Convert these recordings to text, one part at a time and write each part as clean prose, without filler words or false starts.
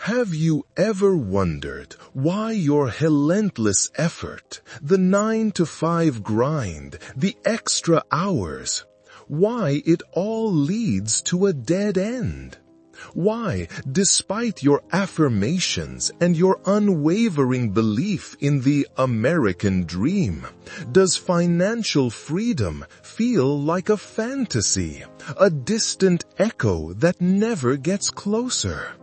Have you ever wondered why your relentless effort, the 9 to 5 grind, the extra hours, why it all leads to a dead end? Why, despite your affirmations and your unwavering belief in the American dream, does financial freedom feel like a fantasy, a distant echo that never gets closer?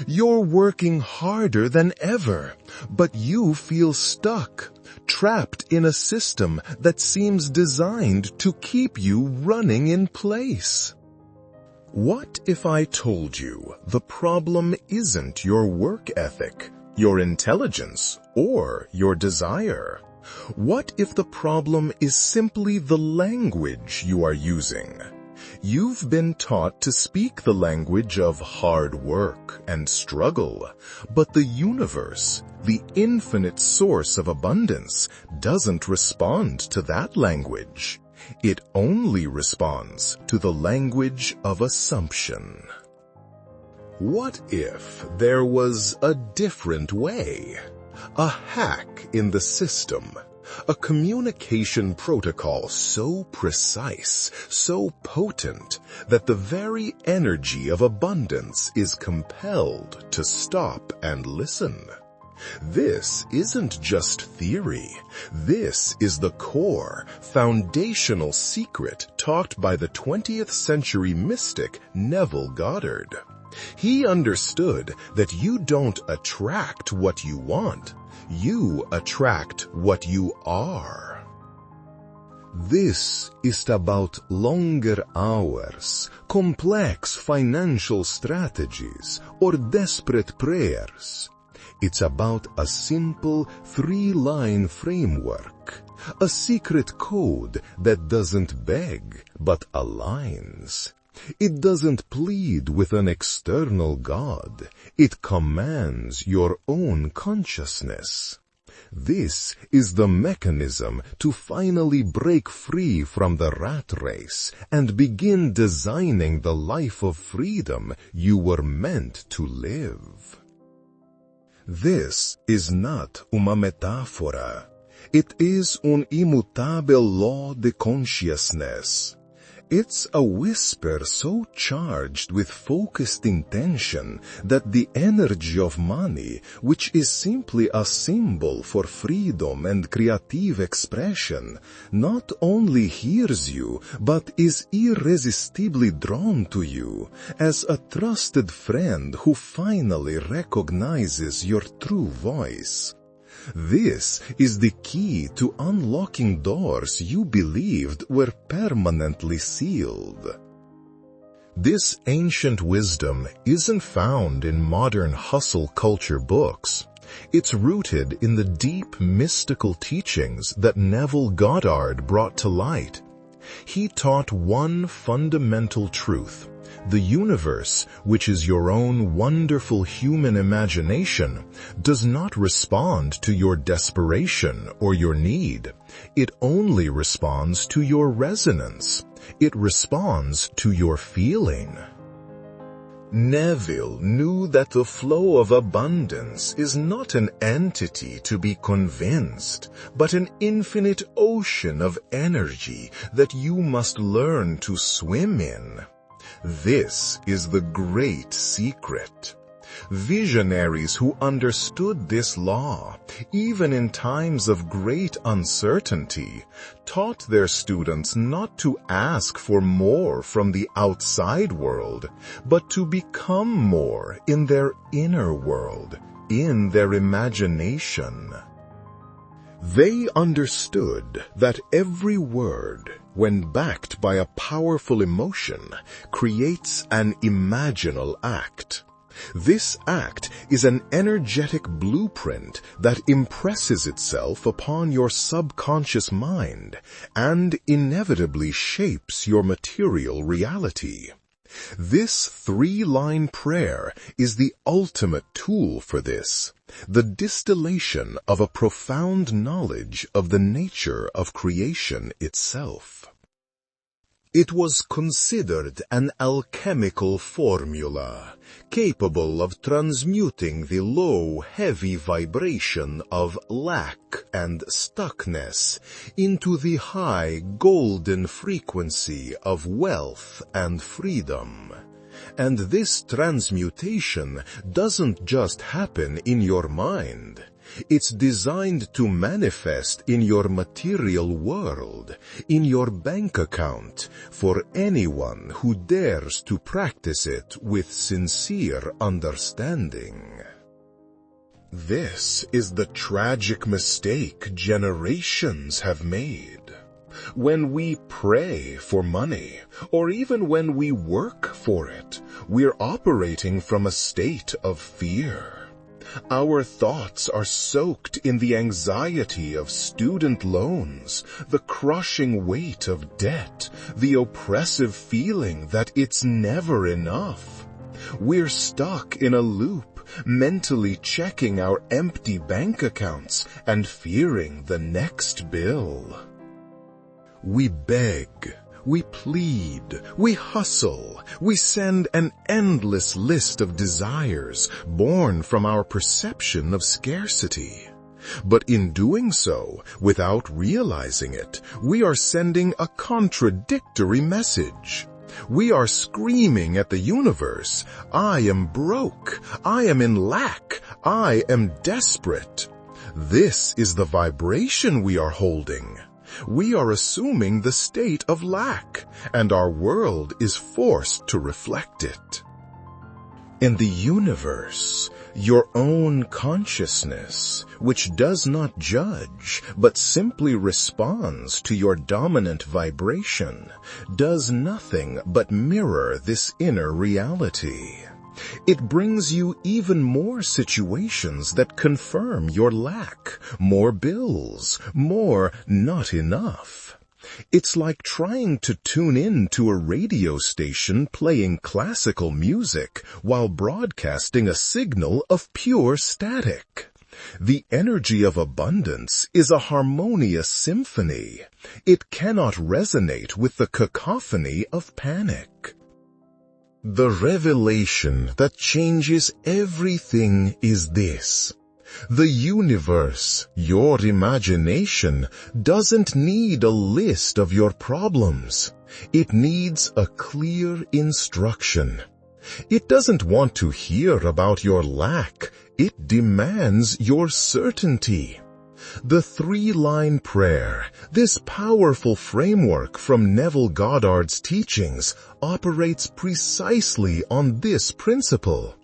You're working harder than ever, but you feel stuck, trapped in a system that seems designed to keep you running in place. What if I told you the problem isn't your work ethic, your intelligence, or your desire? What if the problem is simply the language you are using? You've been taught to speak the language of hard work and struggle, but the universe, the infinite source of abundance, doesn't respond to that language. It only responds to the language of assumption. What if there was a different way? A hack in the system? A communication protocol so precise, so potent, that the very energy of abundance is compelled to stop and listen? This isn't just theory. This is the core, foundational secret taught by the 20th century mystic Neville Goddard. He understood that you don't attract what you want. You attract what you are. This is about longer hours, complex financial strategies, or desperate prayers. It's about a simple 3-line framework, a secret code that doesn't beg but aligns. It doesn't plead with an external God. It commands your own consciousness. This is the mechanism to finally break free from the rat race and begin designing the life of freedom you were meant to live. This is not una metáfora. It is un immutable law de consciousness. It's a whisper so charged with focused intention that the energy of money, which is simply a symbol for freedom and creative expression, not only hears you, but is irresistibly drawn to you as a trusted friend who finally recognizes your true voice. This is the key to unlocking doors you believed were permanently sealed. This ancient wisdom isn't found in modern hustle culture books. It's rooted in the deep mystical teachings that Neville Goddard brought to light. He taught one fundamental truth. The universe, which is your own wonderful human imagination, does not respond to your desperation or your need. It only responds to your resonance. It responds to your feeling. Neville knew that the flow of abundance is not an entity to be convinced, but an infinite ocean of energy that you must learn to swim in. This is the great secret. Visionaries who understood this law, even in times of great uncertainty, taught their students not to ask for more from the outside world, but to become more in their inner world, in their imagination. They understood that every word, when backed by a powerful emotion, creates an imaginal act. This act is an energetic blueprint that impresses itself upon your subconscious mind and inevitably shapes your material reality. This 3-line prayer is the ultimate tool for this, the distillation of a profound knowledge of the nature of creation itself. It was considered an alchemical formula, capable of transmuting the low, heavy vibration of lack and stuckness into the high, golden frequency of wealth and freedom. And this transmutation doesn't just happen in your mind. It's designed to manifest in your material world, in your bank account, for anyone who dares to practice it with sincere understanding. This is the tragic mistake generations have made. When we pray for money, or even when we work for it, we're operating from a state of fear. Our thoughts are soaked in the anxiety of student loans, the crushing weight of debt, the oppressive feeling that it's never enough. We're stuck in a loop, mentally checking our empty bank accounts and fearing the next bill. We beg, we plead, we hustle, we send an endless list of desires born from our perception of scarcity. But in doing so, without realizing it, we are sending a contradictory message. We are screaming at the universe, "I am broke, I am in lack, I am desperate." This is the vibration we are holding. We are assuming the state of lack, and our world is forced to reflect it. In the universe, your own consciousness, which does not judge, but simply responds to your dominant vibration, does nothing but mirror this inner reality. It brings you even more situations that confirm your lack, more bills, more not enough. It's like trying to tune in to a radio station playing classical music while broadcasting a signal of pure static. The energy of abundance is a harmonious symphony. It cannot resonate with the cacophony of panic. The revelation that changes everything is this. The universe, your imagination, doesn't need a list of your problems. It needs a clear instruction. It doesn't want to hear about your lack. It demands your certainty. The three-line prayer, this powerful framework from Neville Goddard's teachings, operates precisely on this principle.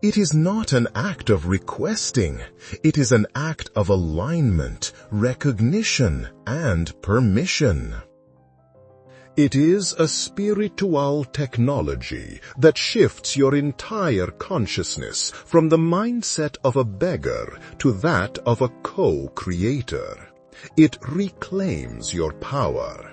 It is not an act of requesting. It is an act of alignment, recognition, and permission. It is a spiritual technology that shifts your entire consciousness from the mindset of a beggar to that of a co-creator. It reclaims your power.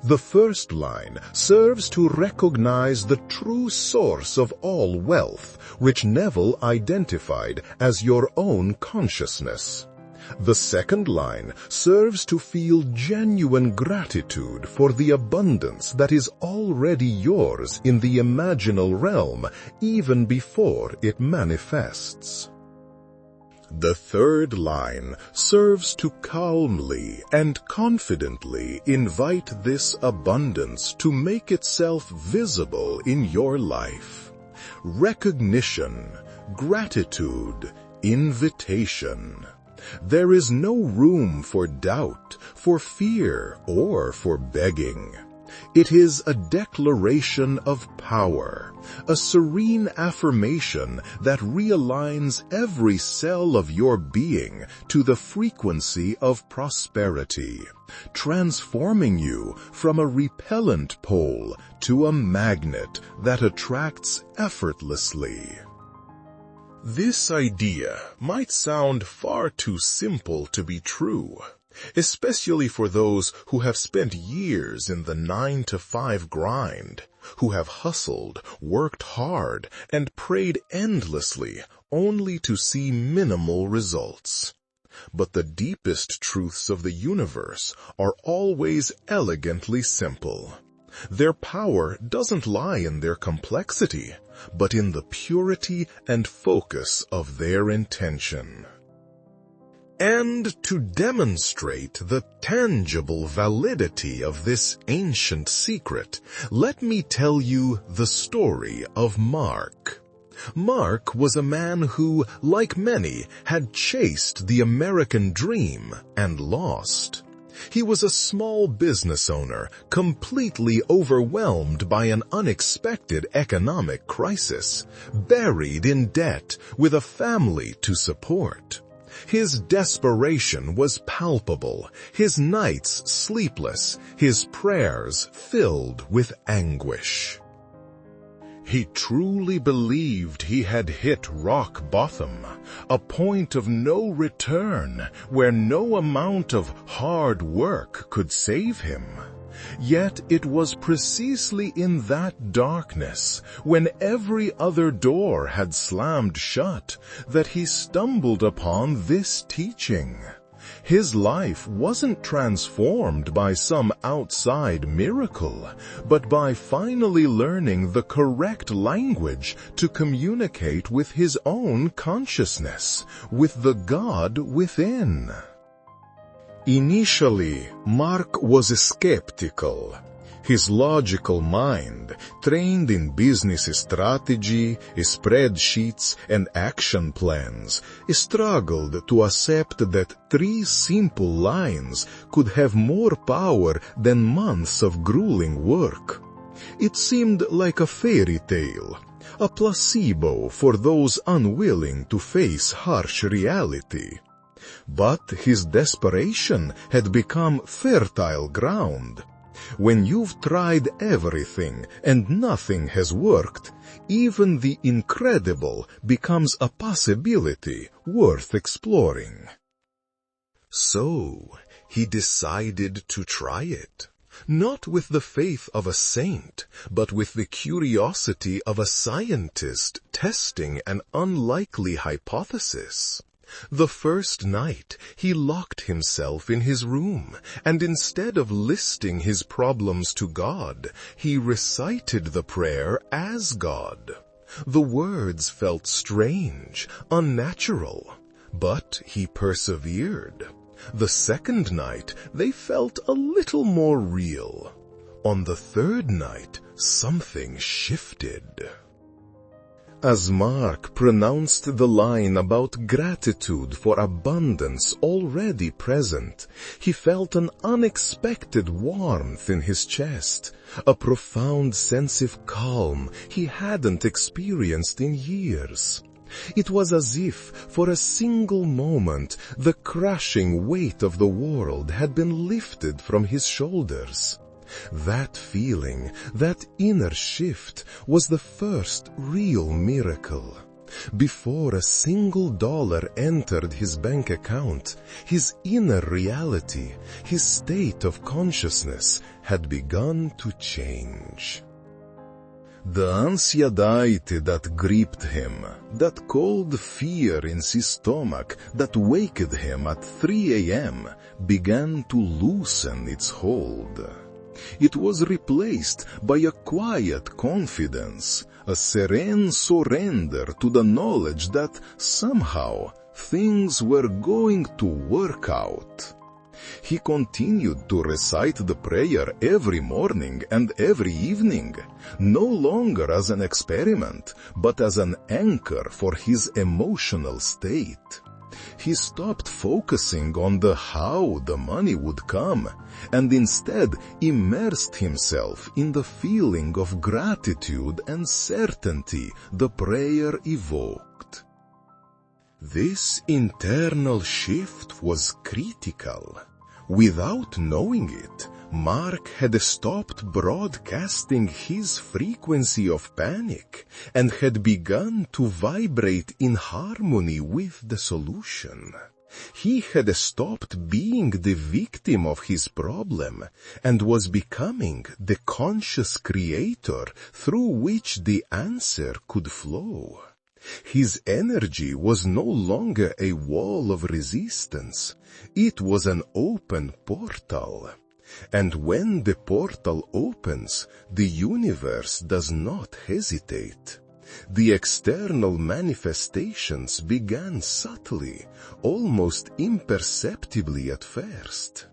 The first line serves to recognize the true source of all wealth, which Neville identified as your own consciousness. The second line serves to feel genuine gratitude for the abundance that is already yours in the imaginal realm, even before it manifests. The third line serves to calmly and confidently invite this abundance to make itself visible in your life. Recognition, gratitude, invitation. There is no room for doubt, for fear, or for begging. It is a declaration of power, a serene affirmation that realigns every cell of your being to the frequency of prosperity, transforming you from a repellent pole to a magnet that attracts effortlessly. This idea might sound far too simple to be true, especially for those who have spent years in the 9-to-5 grind, who have hustled, worked hard, and prayed endlessly only to see minimal results. But the deepest truths of the universe are always elegantly simple. Their power doesn't lie in their complexity, but in the purity and focus of their intention. And to demonstrate the tangible validity of this ancient secret, let me tell you the story of Mark. Mark was a man who, like many, had chased the American dream and lost. He was a small business owner, completely overwhelmed by an unexpected economic crisis, buried in debt with a family to support. His desperation was palpable, his nights sleepless, his prayers filled with anguish. He truly believed he had hit rock bottom, a point of no return where no amount of hard work could save him. Yet it was precisely in that darkness, when every other door had slammed shut, that he stumbled upon this teaching. His life wasn't transformed by some outside miracle, but by finally learning the correct language to communicate with his own consciousness, with the God within. Initially, Mark was skeptical. His logical mind, trained in business strategy, spreadsheets, and action plans, struggled to accept that 3 simple lines could have more power than months of grueling work. It seemed like a fairy tale, a placebo for those unwilling to face harsh reality. But his desperation had become fertile ground. When you've tried everything and nothing has worked, even the incredible becomes a possibility worth exploring. So, he decided to try it. Not with the faith of a saint, but with the curiosity of a scientist testing an unlikely hypothesis. The first night, he locked himself in his room, and instead of listing his problems to God, he recited the prayer as God. The words felt strange, unnatural, but he persevered. The second night, they felt a little more real. On the third night, something shifted. As Mark pronounced the line about gratitude for abundance already present, he felt an unexpected warmth in his chest, a profound sense of calm he hadn't experienced in years. It was as if, for a single moment, the crushing weight of the world had been lifted from his shoulders. That feeling, that inner shift, was the first real miracle. Before a single dollar entered his bank account, his inner reality, his state of consciousness, had begun to change. The anxiety that gripped him, that cold fear in his stomach that waked him at 3 a.m., began to loosen its hold. It was replaced by a quiet confidence, a serene surrender to the knowledge that somehow things were going to work out. He continued to recite the prayer every morning and every evening, no longer as an experiment, but as an anchor for his emotional state. He stopped focusing on the how the money would come, and instead immersed himself in the feeling of gratitude and certainty the prayer evoked. This internal shift was critical. Without knowing it, Mark had stopped broadcasting his frequency of panic and had begun to vibrate in harmony with the solution. He had stopped being the victim of his problem and was becoming the conscious creator through which the answer could flow. His energy was no longer a wall of resistance. It was an open portal. And when the portal opens, the universe does not hesitate. The external manifestations began subtly, almost imperceptibly at first.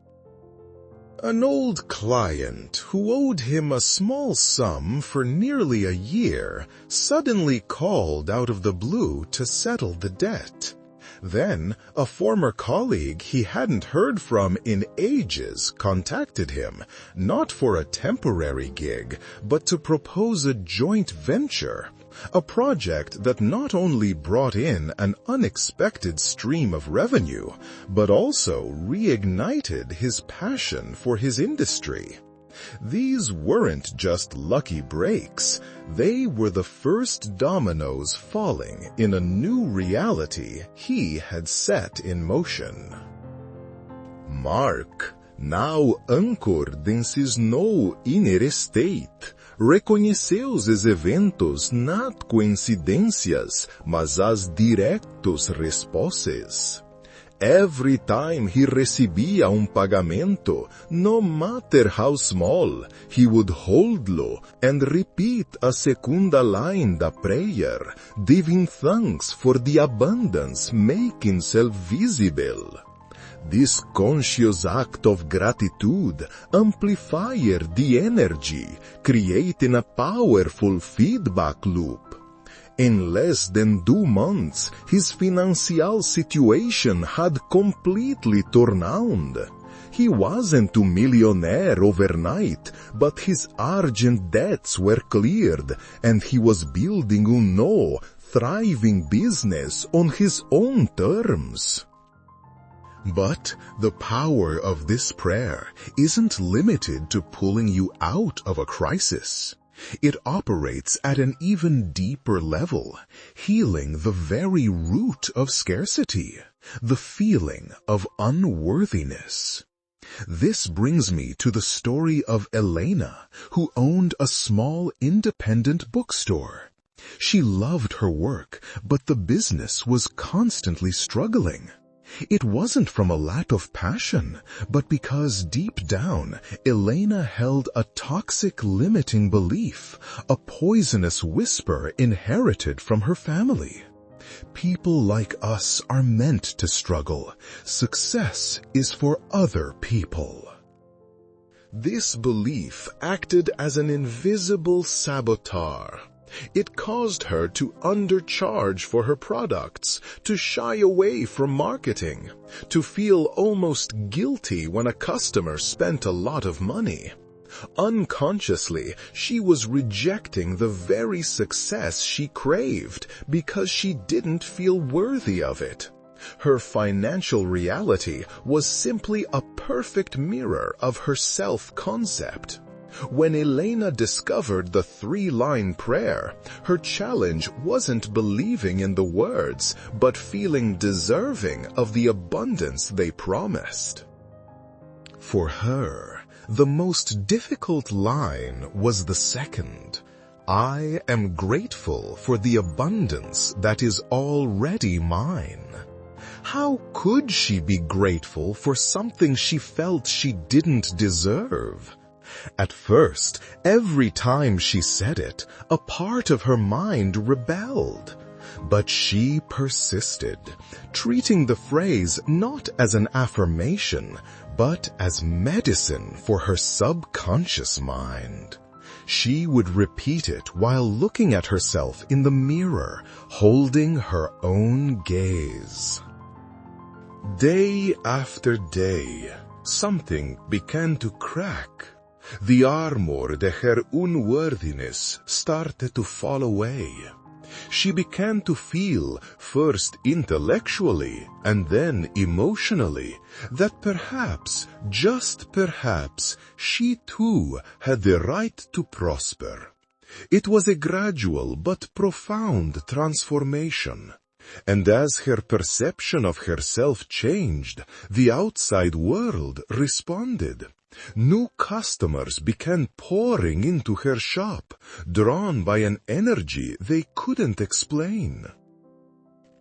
An old client who owed him a small sum for nearly a year suddenly called out of the blue to settle the debt. Then, a former colleague he hadn't heard from in ages contacted him, not for a temporary gig, but to propose a joint venture, a project that not only brought in an unexpected stream of revenue, but also reignited his passion for his industry. These weren't just lucky breaks, they were the first dominoes falling in a new reality he had set in motion. Mark, now anchored em his no inner estate, reconheceu os eventos not coincidências, mas as directos respostas. Every time he recebia pagamento, no matter how small, he would hold-lo and repeat a segunda line da prayer, giving thanks for the abundance making self visible. This conscious act of gratitude amplified the energy, creating a powerful feedback loop. In less than 2 months, his financial situation had completely turned around. He wasn't a millionaire overnight, but his urgent debts were cleared, and he was building a new, thriving business on his own terms. But the power of this prayer isn't limited to pulling you out of a crisis. It operates at an even deeper level, healing the very root of scarcity, the feeling of unworthiness. This brings me to the story of Elena, who owned a small independent bookstore. She loved her work, but the business was constantly struggling. It wasn't from a lack of passion, but because deep down, Elena held a toxic limiting belief, a poisonous whisper inherited from her family. People like us are meant to struggle. Success is for other people. This belief acted as an invisible saboteur. It caused her to undercharge for her products, to shy away from marketing, to feel almost guilty when a customer spent a lot of money. Unconsciously, she was rejecting the very success she craved because she didn't feel worthy of it. Her financial reality was simply a perfect mirror of her self-concept. When Elena discovered the 3-line prayer, her challenge wasn't believing in the words, but feeling deserving of the abundance they promised. For her, the most difficult line was the second. I am grateful for the abundance that is already mine. How could she be grateful for something she felt she didn't deserve? At first, every time she said it, a part of her mind rebelled. But she persisted, treating the phrase not as an affirmation, but as medicine for her subconscious mind. She would repeat it while looking at herself in the mirror, holding her own gaze. Day after day, something began to crack. The armor of her unworthiness started to fall away. She began to feel, first intellectually and then emotionally, that perhaps, just perhaps, she too had the right to prosper. It was a gradual but profound transformation. And as her perception of herself changed, the outside world responded. New customers began pouring into her shop, drawn by an energy they couldn't explain.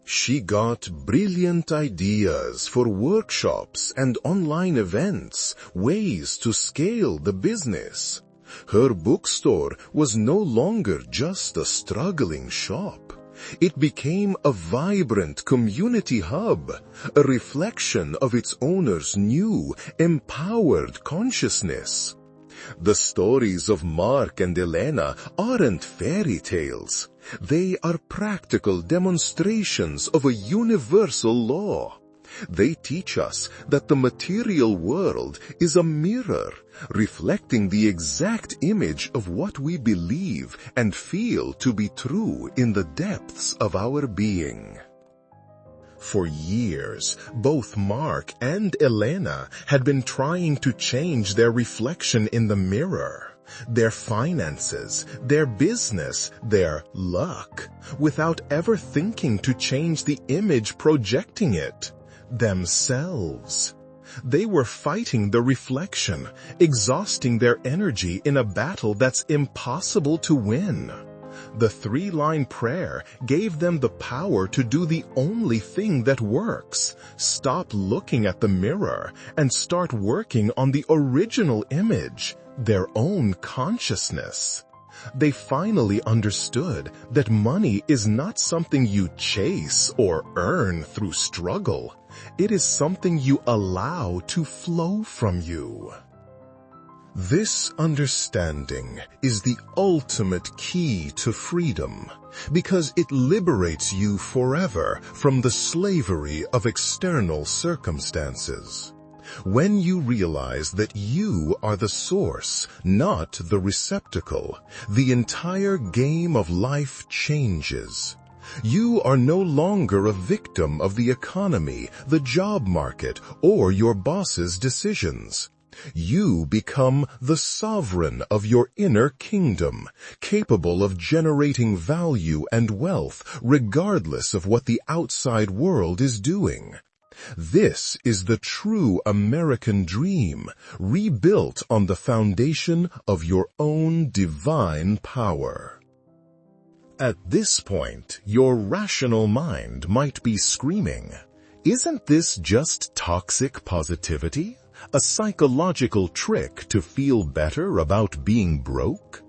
She got brilliant ideas for workshops and online events, ways to scale the business. Her bookstore was no longer just a struggling shop. It became a vibrant community hub, a reflection of its owner's new, empowered consciousness. The stories of Mark and Elena aren't fairy tales. They are practical demonstrations of a universal law. They teach us that the material world is a mirror, reflecting the exact image of what we believe and feel to be true in the depths of our being. For years, both Mark and Elena had been trying to change their reflection in the mirror, their finances, their business, their luck, without ever thinking to change the image projecting it, themselves. They were fighting the reflection, exhausting their energy in a battle that's impossible to win. The 3-line prayer gave them the power to do the only thing that works. Stop looking at the mirror and start working on the original image, their own consciousness. They finally understood that money is not something you chase or earn through struggle. It is something you allow to flow from you. This understanding is the ultimate key to freedom, because it liberates you forever from the slavery of external circumstances. When you realize that you are the source, not the receptacle, the entire game of life changes. You are no longer a victim of the economy, the job market, or your boss's decisions. You become the sovereign of your inner kingdom, capable of generating value and wealth regardless of what the outside world is doing. This is the true American dream, rebuilt on the foundation of your own divine power. At this point, your rational mind might be screaming, "Isn't this just toxic positivity? A psychological trick to feel better about being broke?"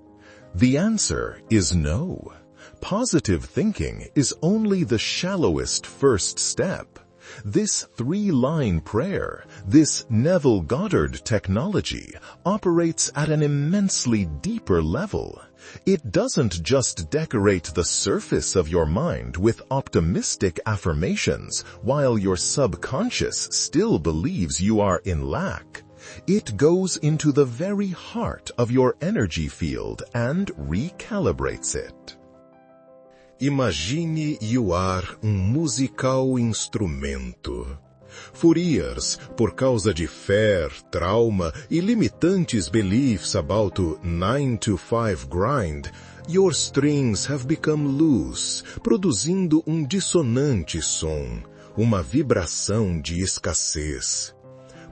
The answer is no. Positive thinking is only the shallowest first step. This 3-line prayer, this Neville Goddard technology, operates at an immensely deeper level. It doesn't just decorate the surface of your mind with optimistic affirmations while your subconscious still believes you are in lack. It goes into the very heart of your energy field and recalibrates it. Imagine you are musical instrumento. For years, por causa de fear, trauma e limitantes beliefs about the 9-to-5 grind, your strings have become loose, produzindo dissonante som, uma vibração de escassez.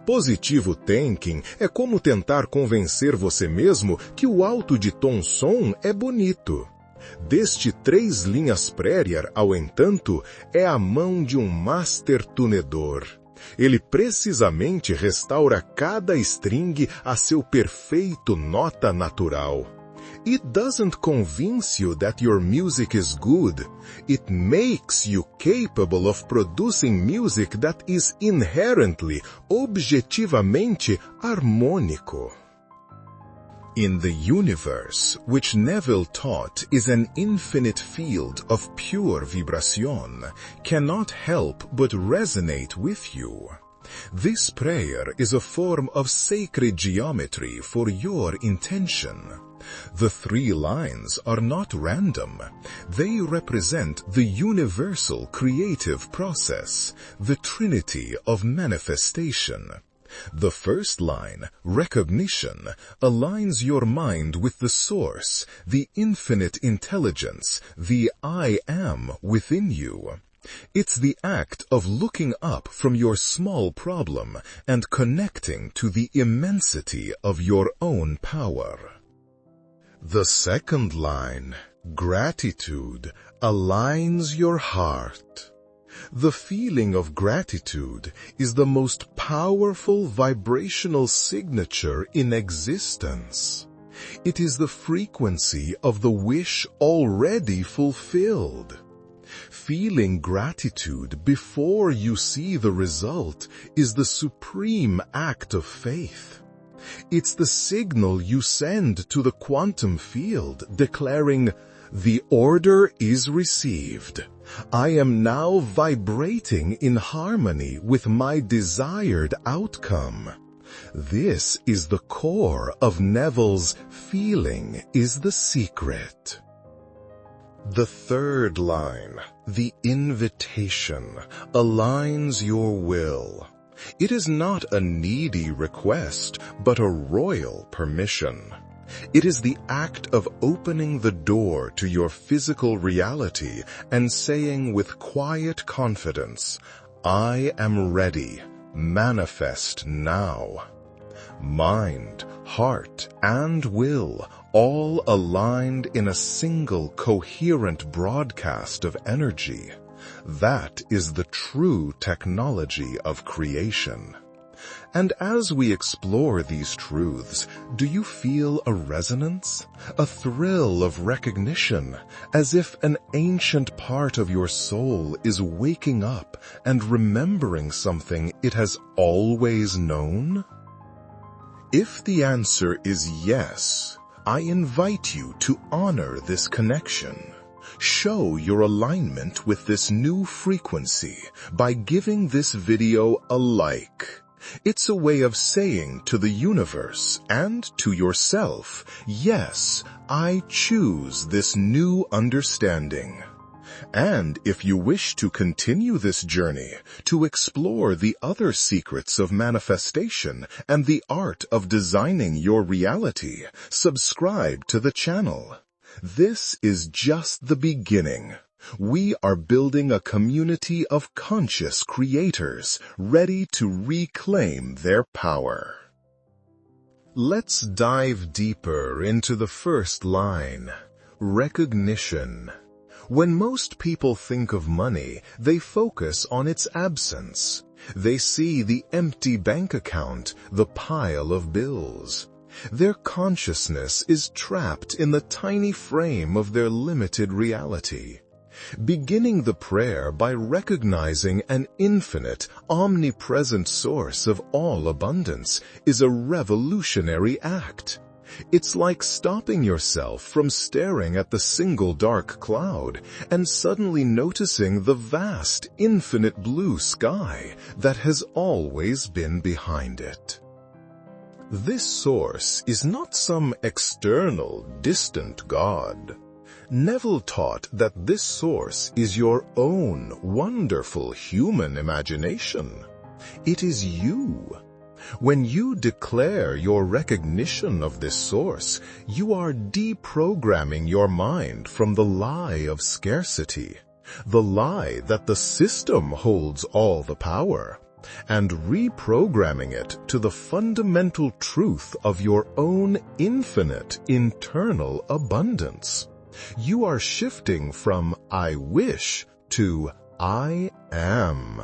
Positivo thinking é como tentar convencer você mesmo que o alto de tom som é bonito. Deste 3 linhas prayer, ao entanto, é a mão de master tunedor. Ele precisamente restaura cada string a seu perfeito nota natural. It doesn't convince you that your music is good. It makes you capable of producing music that is inherently, objetivamente, harmônico. In the universe, which Neville taught is an infinite field of pure vibration, cannot help but resonate with you. This prayer is a form of sacred geometry for your intention. The 3 lines are not random. They represent the universal creative process, the trinity of manifestation. The first line, recognition, aligns your mind with the source, the infinite intelligence, the I am within you. It's the act of looking up from your small problem and connecting to the immensity of your own power. The second line, gratitude, aligns your heart. The feeling of gratitude is the most powerful vibrational signature in existence. It is the frequency of the wish already fulfilled. Feeling gratitude before you see the result is the supreme act of faith. It's the signal you send to the quantum field declaring, "The order is received. I am now vibrating in harmony with my desired outcome." This is the core of Neville's "Feeling is the secret." The third line, the invitation, aligns your will. It is not a needy request, but a royal permission. It is the act of opening the door to your physical reality and saying with quiet confidence, "I am ready. Manifest now." Mind, heart, and will all aligned in a single coherent broadcast of energy. That is the true technology of creation. And as we explore these truths, do you feel a resonance? A thrill of recognition, as if an ancient part of your soul is waking up and remembering something it has always known? If the answer is yes, I invite you to honor this connection. Show your alignment with this new frequency by giving this video a like. It's a way of saying to the universe and to yourself, "Yes, I choose this new understanding." And if you wish to continue this journey, to explore the other secrets of manifestation and the art of designing your reality, subscribe to the channel. This is just the beginning. We are building a community of conscious creators ready to reclaim their power. Let's dive deeper into the first line, recognition. When most people think of money, they focus on its absence. They see the empty bank account, the pile of bills. Their consciousness is trapped in the tiny frame of their limited reality. Beginning the prayer by recognizing an infinite, omnipresent source of all abundance is a revolutionary act. It's like stopping yourself from staring at the single dark cloud and suddenly noticing the vast, infinite blue sky that has always been behind it. This source is not some external, distant God. Neville taught that this source is your own wonderful human imagination. It is you. When you declare your recognition of this source, you are deprogramming your mind from the lie of scarcity, the lie that the system holds all the power, and reprogramming it to the fundamental truth of your own infinite internal abundance. You are shifting from "I wish" to "I am."